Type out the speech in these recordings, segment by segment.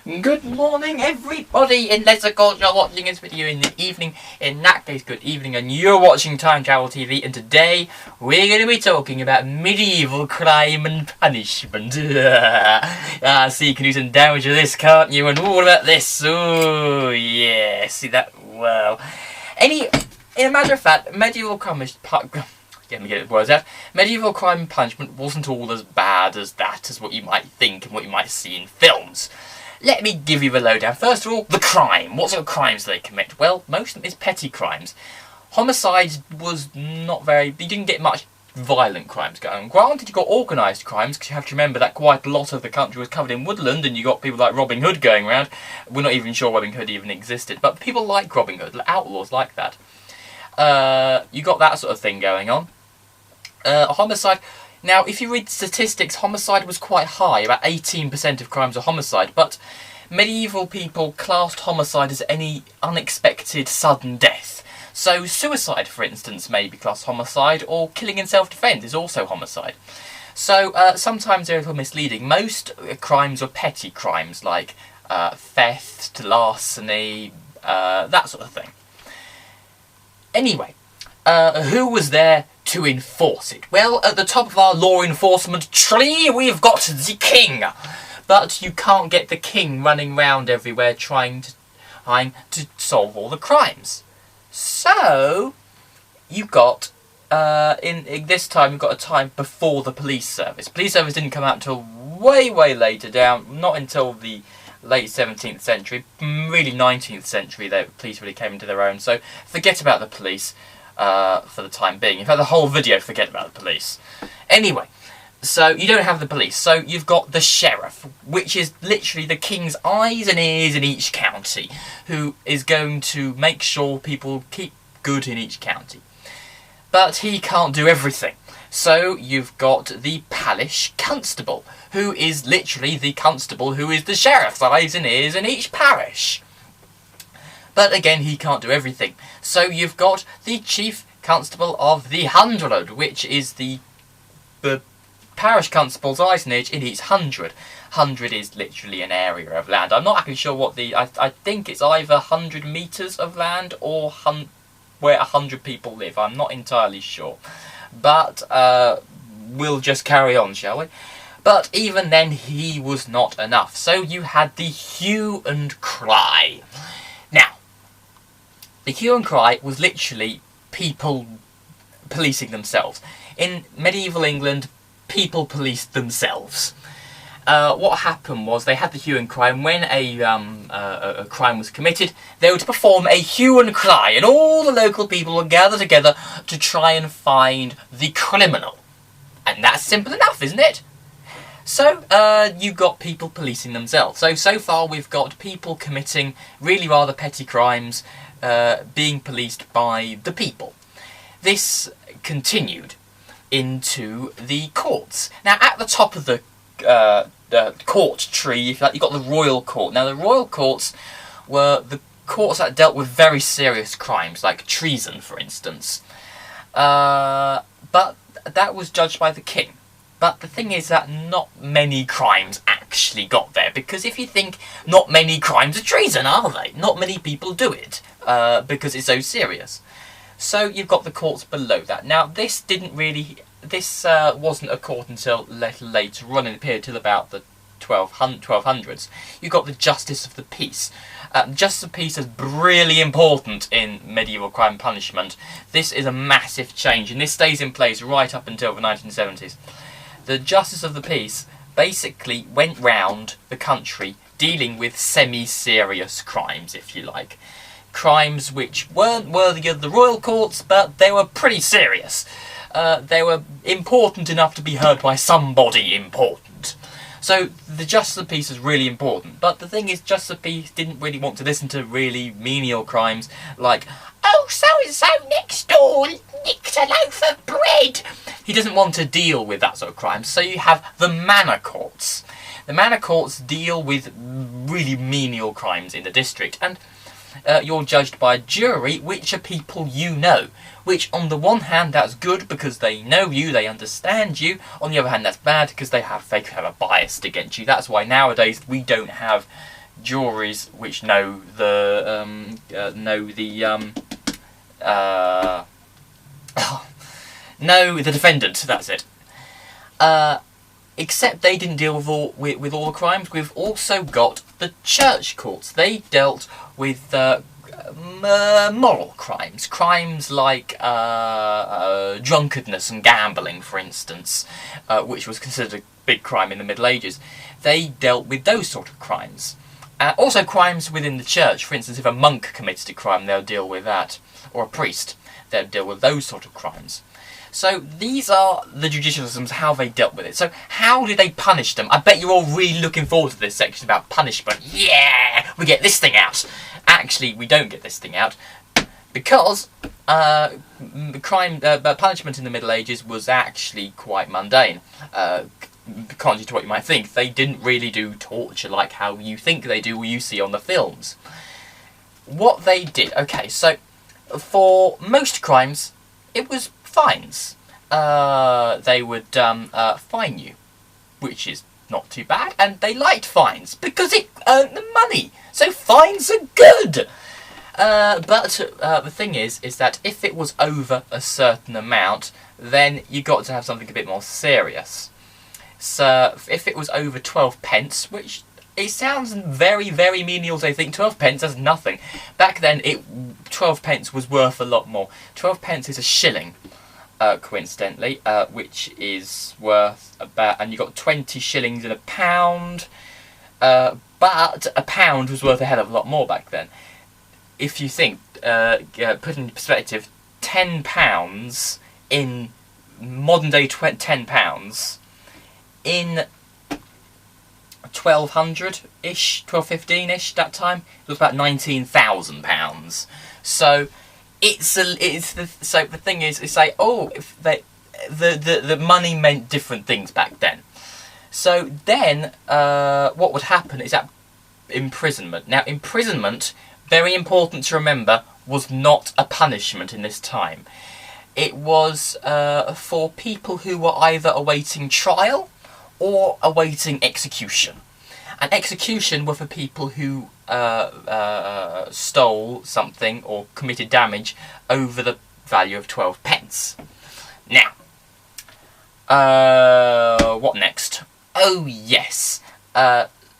Good morning everybody, unless of course you're watching this video in the evening. In that case, good evening, and you're watching Time Travel TV, and today we're going to be talking about medieval crime and punishment. So you can do some damage with this, can't you? And what about this? Oh yeah, see that? Well, in a matter of fact, medieval crime medieval crime and punishment wasn't all as bad as what you might think and what you might see in films. Let me give you the lowdown. First of all, the crime. What sort of crimes do they commit? Well, most of them is petty crimes. Homicide was not very... You didn't get much violent crimes going. Granted, you got organised crimes, because you have to remember that quite a lot of the country was covered in woodland, and you got people like Robin Hood going around. We're not even sure Robin Hood even existed, but people like Robin Hood, outlaws like that. You got that sort of thing going on. Homicide... Now, if you read statistics, homicide was quite high. About 18% of crimes are homicide. But medieval people classed homicide as any unexpected sudden death. So suicide, for instance, may be classed homicide, or killing in self-defence is also homicide. So sometimes they're a little misleading. Most crimes are petty crimes, like theft, larceny, that sort of thing. Anyway, who was there to enforce it? Well, at the top of our law enforcement tree, we've got the king. But you can't get the king running round everywhere trying to solve all the crimes. So, you've got, this time, you've got a time before the police service. Police service didn't come out until way, way later down, not until the late 17th century, really 19th century, the police really came into their own. So, forget about the police. For the time being. In fact, the whole video, forget about the police. Anyway, so you don't have the police, so you've got the sheriff, which is literally the king's eyes and ears in each county, who is going to make sure people keep good in each county. But he can't do everything. So you've got the parish constable, who is literally the constable who is the sheriff's eyes and ears in each parish. But again, he can't do everything. So you've got the chief constable of the hundred, which is the parish constable's eyes and ears in each hundred. Hundred is literally an area of land. I'm not actually sure what I think it's either 100 metres of land or where 100 people live. I'm not entirely sure. But we'll just carry on, shall we? But even then, he was not enough. So you had the hue and cry. Now, the hue and cry was literally people policing themselves. In medieval England, people policed themselves. What happened was they had the hue and cry, and when a crime was committed, they would perform a hue and cry, and all the local people would gather together to try and find the criminal. And that's simple enough, isn't it? So, you've got people policing themselves. So far we've got people committing really rather petty crimes, being policed by the people. This continued into the courts. Now, at the top of the court tree, if you like, you've got the royal court. Now, the royal courts were the courts that dealt with very serious crimes, like treason, for instance. But that was judged by the king. But the thing is that not many crimes actually got there, because if you think, not many crimes are treason, are they? Not many people do it, because it's so serious. So you've got the courts below that. Now, this wasn't a court until later on in the period, till about the 1200s. You've got the Justice of the Peace. Justice of the Peace is really important in medieval crime punishment. This is a massive change, and this stays in place right up until the 1970s. The Justice of the Peace basically went round the country dealing with semi-serious crimes, if you like. Crimes which weren't worthy of the royal courts, but they were pretty serious. They were important enough to be heard by somebody important. So the Justice of the Peace is really important. But the thing is, Justice of the Peace didn't really want to listen to really menial crimes like, oh, so-and-so next door nicked a loaf of bread. He doesn't want to deal with that sort of crime. So you have the manor courts. The manor courts deal with really menial crimes in the district. And you're judged by a jury, which are people you know. Which, on the one hand, that's good because they know you, they understand you. On the other hand, that's bad because they have a bias against you. That's why nowadays we don't have juries which know the know the defendant. That's it. Except they didn't deal with all the crimes. We've also got the church courts. They dealt with moral crimes. Crimes like drunkenness and gambling, for instance, which was considered a big crime in the Middle Ages. They dealt with those sort of crimes. Also crimes within the church. For instance, if a monk committed a crime, they'll deal with that. Or a priest, they'll deal with those sort of crimes. So these are the judicial systems, how they dealt with it. So how did they punish them? I bet you're all really looking forward to this section about punishment. Yeah, we get this thing out. Actually, we don't get this thing out because punishment in the Middle Ages was actually quite mundane. Contrary to what you might think, they didn't really do torture like how you think they do or you see on the films. What they did, okay, so for most crimes, it was fines. They would fine you, which is not too bad, and they liked fines because it earned them money. So fines are good. But the thing is that if it was over a certain amount, then you got to have something a bit more serious. So if it was over 12 pence, which it sounds very, very menial to think 12 pence is nothing. Back then, 12 pence was worth a lot more. 12 pence is a shilling. Coincidentally, which is worth about, and you got 20 shillings in a pound, but a pound was worth a hell of a lot more back then. If you think, put in perspective, £10 in modern day £10 in 1200-ish, 1215-ish that time, it was about £19,000. So so the thing is, it's like, if the money meant different things back then. So then, what would happen is that imprisonment. Now, imprisonment, very important to remember, was not a punishment in this time. It was for people who were either awaiting trial or awaiting execution. And execution were for people who stole something or committed damage over the value of 12 pence. Now, what next? Oh yes.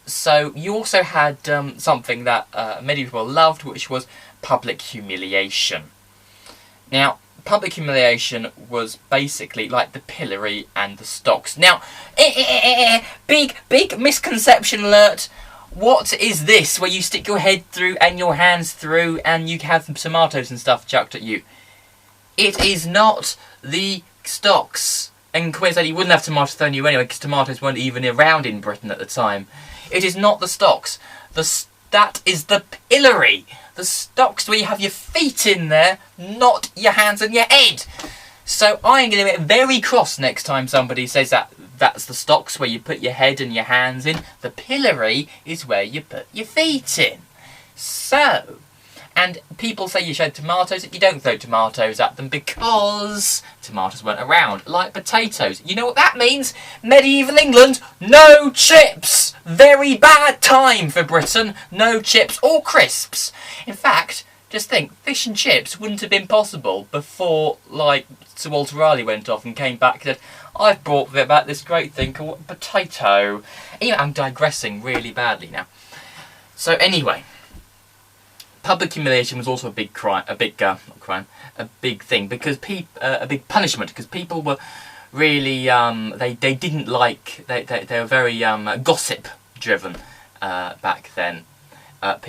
So you also had something that many people loved, which was public humiliation. Now, public humiliation was basically like the pillory and the stocks. Now, big misconception alert. What is this where you stick your head through and your hands through and you have tomatoes and stuff chucked at you? It is not the stocks. And coincidentally, you wouldn't have tomatoes thrown at you anyway because tomatoes weren't even around in Britain at the time. It is not the stocks. That is the pillory. The stocks where you have your feet in there, not your hands and your head. So I'm going to get very cross next time somebody says that's the stocks where you put your head and your hands in. The pillory is where you put your feet in. So, and people say you show tomatoes, you don't throw tomatoes at them because tomatoes weren't around, like potatoes. You know what that means? Medieval England, no chips! Very bad time for Britain, no chips or crisps. In fact, just think, fish and chips wouldn't have been possible before, like, Sir Walter Raleigh went off and came back and said, I've brought about this great thing called potato. Anyway, I'm digressing really badly now. So anyway, public humiliation was also a big crime, a big thing, because a big punishment, because people were really, they didn't like, they were very gossip driven back then.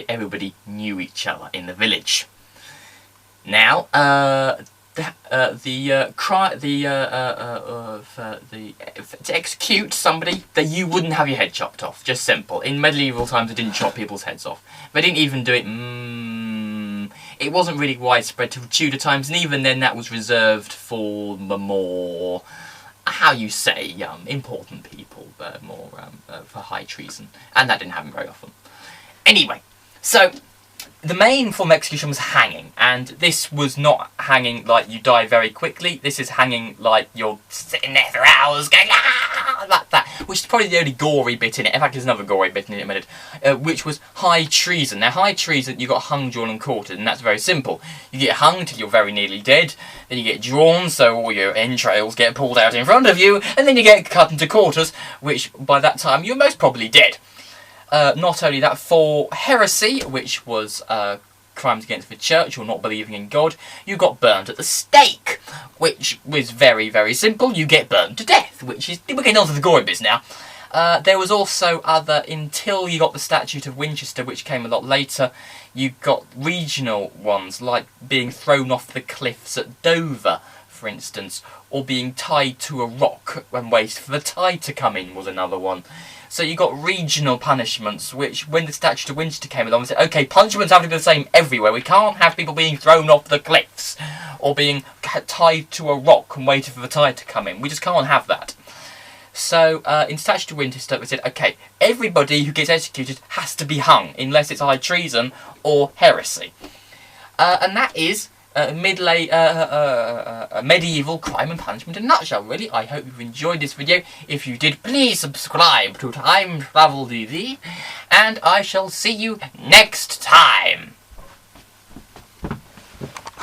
Everybody knew each other in the village. Now, to execute somebody, that you wouldn't have your head chopped off. Just simple. In medieval times, they didn't chop people's heads off. They didn't even do it. It wasn't really widespread till Tudor times, and even then, that was reserved for the more, how you say, important people, more for high treason, and that didn't happen very often. Anyway, so the main form of execution was hanging, and this was not hanging like you die very quickly. This is hanging like you're sitting there for hours going, ah! that, which is probably the only gory bit in it. In fact, there's another gory bit in it in a minute, which was high treason. Now, high treason, you got hung, drawn, and quartered, and that's very simple. You get hung till you're very nearly dead, then you get drawn, so all your entrails get pulled out in front of you, and then you get cut into quarters, which by that time you're most probably dead. Not only that, for heresy, which was crimes against the church or not believing in God, you got burned at the stake, which was very, very simple. You get burned to death, which is... We're getting on to the gory bits now. There was also other... Until you got the Statute of Winchester, which came a lot later, you got regional ones, like being thrown off the cliffs at Dover, for instance, or being tied to a rock and wait for the tide to come in was another one. So you got regional punishments, which, when the Statute of Winchester came along, they said, okay, punishments have to be the same everywhere. We can't have people being thrown off the cliffs, or being tied to a rock and waiting for the tide to come in. We just can't have that. So, in Statute of Winchester, they said, okay, everybody who gets executed has to be hung, unless it's high treason or heresy. And that is medieval crime and punishment in a nutshell, really. I hope you've enjoyed this video. If you did, please subscribe to Time Travel DD, and I shall see you next time.